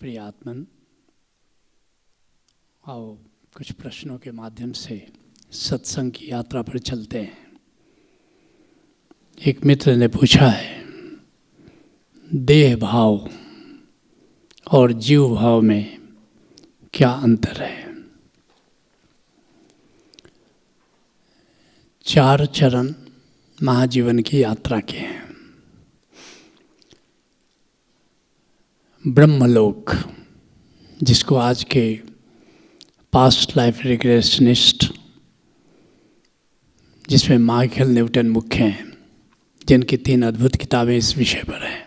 प्रिय आत्मन, आओ कुछ प्रश्नों के माध्यम से सत्संग की यात्रा पर चलते हैं। एक मित्र ने पूछा है, देह भाव और जीव भाव में क्या अंतर है? 4 चरण महाजीवन की यात्रा के हैं। ब्रह्मलोक, जिसको आज के पास्ट लाइफ रिग्रेशनिस्ट, जिसमें माइकल न्यूटन मुख्य हैं, जिनकी 3 अद्भुत किताबें इस विषय पर हैं,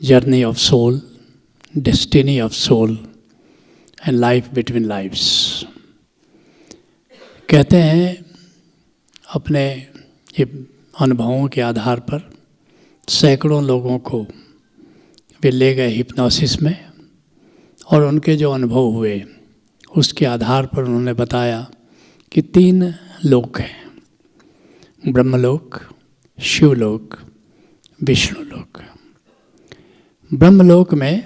journey of soul, destiny of soul and life between lifes. कहते हैं अपने ये अनुभवों के आधार पर सैकड़ों लोगों को वे ले गए हिप्नोसिस में, और उनके जो अनुभव हुए उसके आधार पर उन्होंने बताया कि 3 लोक हैं, ब्रह्मलोक, शिवलोक, विष्णुलोक। ब्रह्मलोक में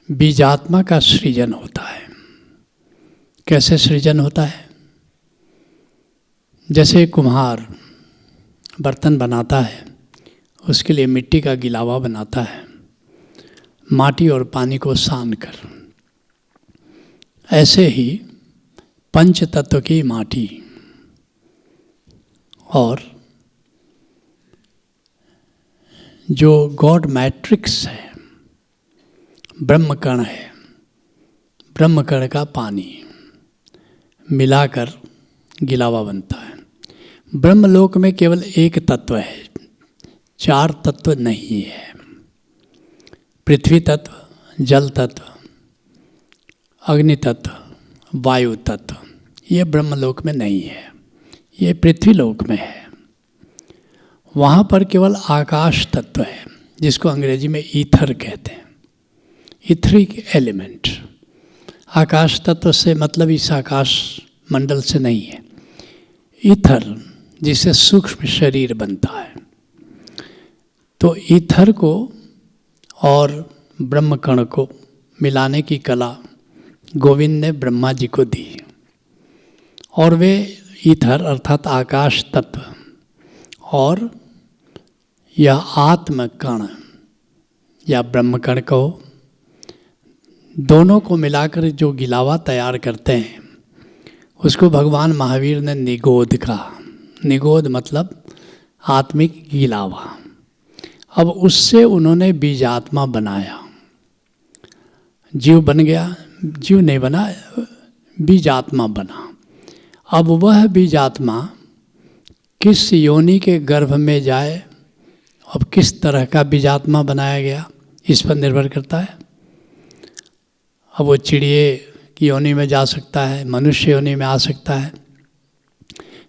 बीजात्मा का सृजन होता है। कैसे सृजन होता है? जैसे कुम्हार बर्तन बनाता है, उसके लिए मिट्टी का गिलावा बनाता है, माटी और पानी को सान कर। ऐसे ही पंच तत्व की माटी और जो गॉड मैट्रिक्स है, ब्रह्मकण है, ब्रह्मकण का पानी मिलाकर गिलावा बनता है। ब्रह्मलोक में केवल एक तत्व है, 4 तत्व नहीं है। पृथ्वी तत्व, जल तत्व, अग्नि तत्व, वायु तत्व, ये ब्रह्मलोक में नहीं है, ये पृथ्वी लोक में है। वहाँ पर केवल आकाश तत्व है, जिसको अंग्रेजी में ईथर कहते हैं, इथरिक एलिमेंट। आकाश तत्व से मतलब इस आकाश मंडल से नहीं है। ईथर, जिससे सूक्ष्म शरीर बनता है। तो ईथर को और ब्रह्मकण को मिलाने की कला गोविंद ने ब्रह्मा जी को दी, और वे ईथर अर्थात आकाश तत्व और यह आत्मकण या ब्रह्मकण को, दोनों को मिलाकर जो गिलावा तैयार करते हैं, उसको भगवान महावीर ने निगोध कहा। निगोध मतलब आत्मिक गिलावा। अब उससे उन्होंने बीजात्मा बनाया। जीव बन गया, जीव नहीं बना, बीजात्मा बना। अब वह बीजात्मा किस योनि के गर्भ में जाए, अब किस तरह का बीजात्मा बनाया गया, इस पर निर्भर करता है। अब वो चिड़िए की योनि में जा सकता है, मनुष्य योनि में आ सकता है।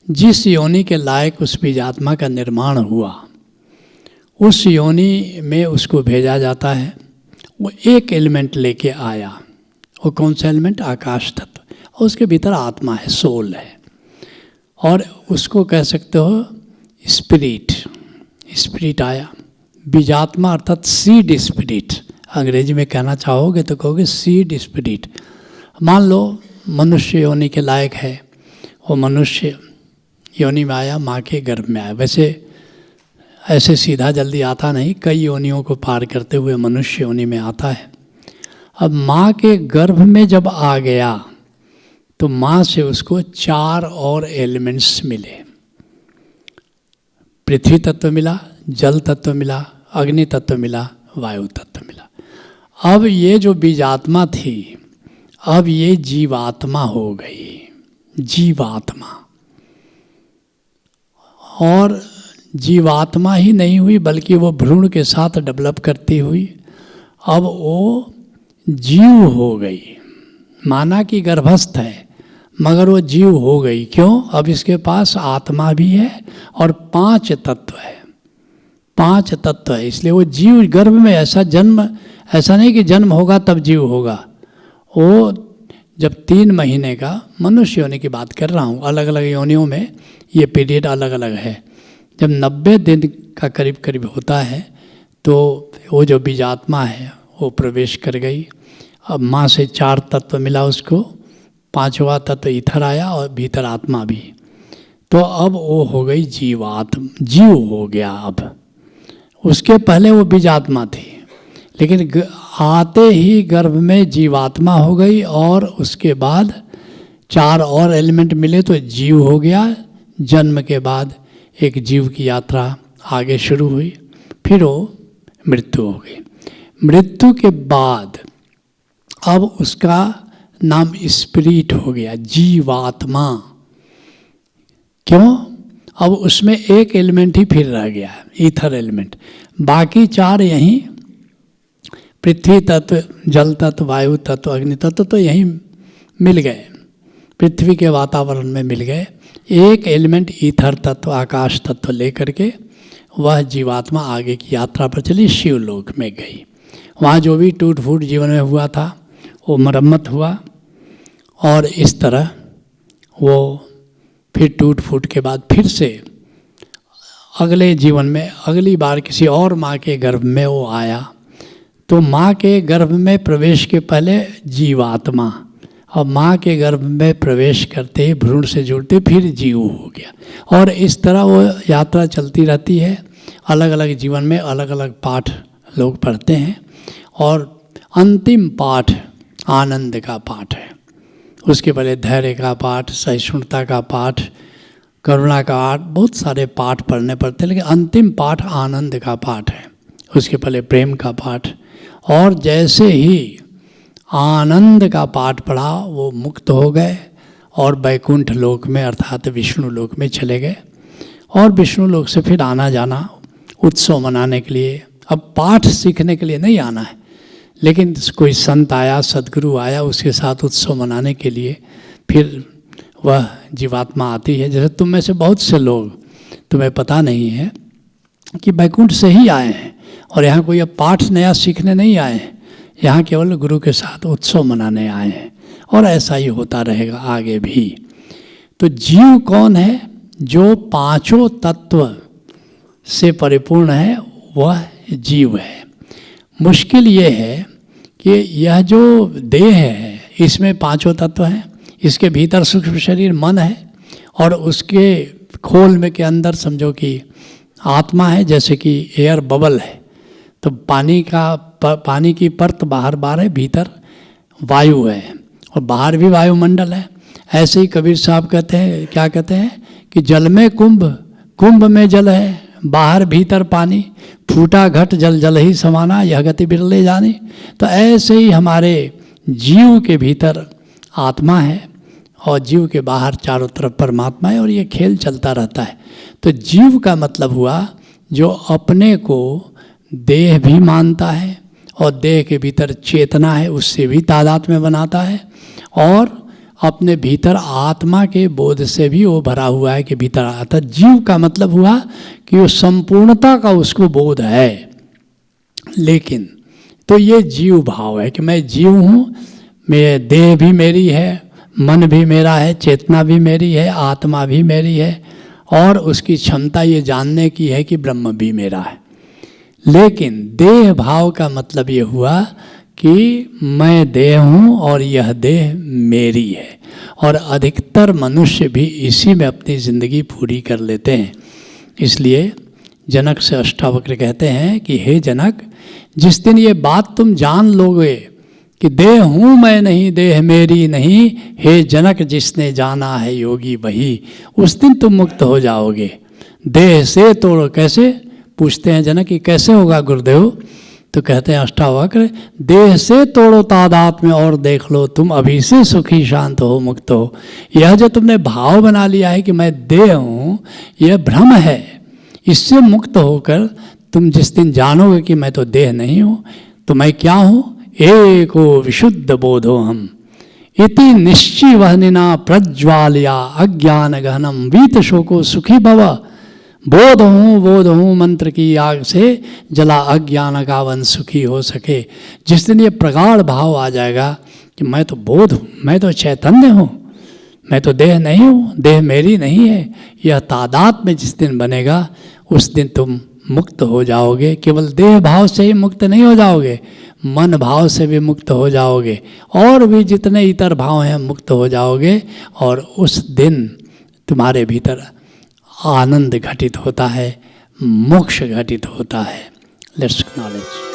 जिस योनि के लायक उस बीजात्मा का निर्माण हुआ, उस योनि में उसको भेजा जाता है। वो एक एलिमेंट लेके आया। वो कौन सा एलिमेंट? आकाश तत्व। और उसके भीतर आत्मा है, सोल है, और उसको कह सकते हो स्पिरिट। स्पिरिट आया, बीजात्मा अर्थात सीड स्पिरिट। अंग्रेजी में कहना चाहोगे तो कहोगे सीड स्पिरिट। मान लो मनुष्य योनि के लायक है, वो मनुष्य योनि में आया, माँ के गर्भ में आया। वैसे ऐसे सीधा जल्दी आता नहीं, कई योनियों को पार करते हुए मनुष्य योनि में आता है। अब माँ के गर्भ में जब आ गया तो माँ से उसको 4 और एलिमेंट्स मिले। पृथ्वी तत्व मिला, जल तत्व मिला, अग्नि तत्व मिला, वायु तत्व मिला। अब ये जो बीजात्मा थी, अब ये जीवात्मा हो गई, जीवात्मा। और जीवात्मा ही नहीं हुई, बल्कि वो भ्रूण के साथ डेवलप करती हुई अब वो जीव हो गई। माना कि गर्भस्थ है, मगर वो जीव हो गई। क्यों? अब इसके पास आत्मा भी है और 5 तत्व है। 5 तत्व है, इसलिए वो जीव गर्भ में। ऐसा जन्म, ऐसा नहीं कि जन्म होगा तब जीव होगा। वो जब 3 महीने का, मनुष्य योनि की बात कर रहा हूँ, अलग अलग योनियों में ये पीरियड अलग अलग है। जब 90 दिन का करीब करीब होता है तो वो जो बीजात्मा है वो प्रवेश कर गई। अब माँ से 4 तत्व मिला उसको, 5वां तत्व ईथर आया और भीतर आत्मा भी। तो अब वो हो गई जीवात्मा, जीव हो गया। अब उसके पहले वो बीजात्मा थी, लेकिन आते ही गर्भ में जीवात्मा हो गई और उसके बाद 4 और एलिमेंट मिले तो जीव हो गया। जन्म के बाद एक जीव की यात्रा आगे शुरू हुई, फिर वो मृत्यु हो गई। मृत्यु के बाद अब उसका नाम स्पिरिट हो गया, जीवात्मा। क्यों? अब उसमें एक एलिमेंट ही फिर रह गया, ईथर एलिमेंट। बाकी 4 यहीं, पृथ्वी तत्व, जल तत्व, वायु तत्व, अग्नि तत्व तो यहीं मिल गए, पृथ्वी के वातावरण में मिल गए। एक एलिमेंट ईथर तत्व, आकाश तत्व लेकर के वह जीवात्मा आगे की यात्रा पर चली, शिवलोक में गई। वहाँ जो भी टूट फूट जीवन में हुआ था वो मरम्मत हुआ, और इस तरह वो फिर टूट फूट के बाद फिर से अगले जीवन में, अगली बार किसी और माँ के गर्भ में वो आया। तो माँ के गर्भ में प्रवेश के पहले जीवात्मा, और माँ के गर्भ में प्रवेश करते ही भ्रूण से जुड़ते फिर जीव हो गया। और इस तरह वो यात्रा चलती रहती है। अलग अलग जीवन में अलग अलग पाठ लोग पढ़ते हैं, और अंतिम पाठ आनंद का पाठ है। उसके पहले धैर्य का पाठ, सहिष्णुता का पाठ, करुणा का पाठ, बहुत सारे पाठ पढ़ने पड़ते हैं, लेकिन अंतिम पाठ आनंद का पाठ है। उसके पहले प्रेम का पाठ। और जैसे ही आनंद का पाठ पढ़ा वो मुक्त हो गए और वैकुंठ लोक में अर्थात विष्णु लोक में चले गए। और विष्णु लोक से फिर आना जाना उत्सव मनाने के लिए, अब पाठ सीखने के लिए नहीं आना है, लेकिन कोई संत आया, सदगुरु आया, उसके साथ उत्सव मनाने के लिए फिर वह जीवात्मा आती है। जैसे तुम में से बहुत से लोग, तुम्हें पता नहीं है कि वैकुंठ से ही आए हैं, और यहाँ कोई अब पाठ नया सीखने नहीं आए हैं, यहाँ केवल गुरु के साथ उत्सव मनाने आए हैं। और ऐसा ही होता रहेगा आगे भी। तो जीव कौन है? जो 5 तत्व से परिपूर्ण है वह जीव है। मुश्किल ये है कि यह जो देह है इसमें 5 तत्व हैं, इसके भीतर सूक्ष्म शरीर मन है, और उसके खोल में के अंदर समझो कि आत्मा है, जैसे कि एयर बबल है। तो पानी की परत बाहर बाहर है, भीतर वायु है, और बाहर भी वायुमंडल है। ऐसे ही कबीर साहब कहते हैं, क्या कहते हैं कि जल में कुंभ, कुंभ में जल है, बाहर भीतर पानी, फूटा घट जल जल ही समाना, यह गति बिरले जानी। तो ऐसे ही हमारे जीव के भीतर आत्मा है और जीव के बाहर चारों तरफ परमात्मा है, और ये खेल चलता रहता है। तो जीव का मतलब हुआ जो अपने को देह भी मानता है और देह के भीतर चेतना है उससे भी तादात्म्य बनाता है, और अपने भीतर आत्मा के बोध से भी वो भरा हुआ है कि भीतर आता। जीव का मतलब हुआ कि वो संपूर्णता का उसको बोध है। लेकिन तो ये जीव भाव है कि मैं जीव हूँ, मेरे देह भी मेरी है, मन भी मेरा है, चेतना भी मेरी है, आत्मा भी मेरी है, और उसकी क्षमता ये जानने की है कि ब्रह्म भी मेरा है। लेकिन देह भाव का मतलब ये हुआ कि मैं देह हूँ और यह देह मेरी है। और अधिकतर मनुष्य भी इसी में अपनी ज़िंदगी पूरी कर लेते हैं। इसलिए जनक से अष्टावक्र कहते हैं कि हे जनक, जिस दिन ये बात तुम जान लोगे कि देह हूँ मैं नहीं, देह मेरी नहीं, हे जनक जिसने जाना है योगी वही, उस दिन तुम मुक्त हो जाओगे। देह से तोड़ो, कैसे? पूछते हैं जनक कि कैसे होगा गुरुदेव? तो कहते हैं अष्टावक्र, देह से तोड़ो तादात्म्य और देख लो तुम अभी से सुखी शांत हो मुक्त हो। यह जो तुमने भाव बना लिया है कि मैं देह हूँ, यह भ्रम है। इससे मुक्त होकर तुम जिस दिन जानोगे कि मैं तो देह नहीं हूँ, तो मैं क्या हूँ? एको विशुद्ध बोधो हम इति निश्चिवहनिना प्रज्वालया अज्ञान गहनम वीत शोको सुखी भव। बोध हूँ मंत्र की आग से जला अज्ञान का वन सुखी हो सके। जिस दिन ये प्रगाढ़ भाव आ जाएगा कि मैं तो बोध हूँ, मैं तो चैतन्य हूँ, मैं तो देह नहीं हूँ, देह मेरी नहीं है, यह तादाद में जिस दिन बनेगा उस दिन तुम मुक्त हो जाओगे। केवल देह भाव से ही मुक्त नहीं हो जाओगे, मन भाव से भी मुक्त हो जाओगे, और भी जितने इतर भाव हैं मुक्त हो जाओगे। और उस दिन तुम्हारे भीतर आनंद घटित होता है, मोक्ष घटित होता है। Let's acknowledge.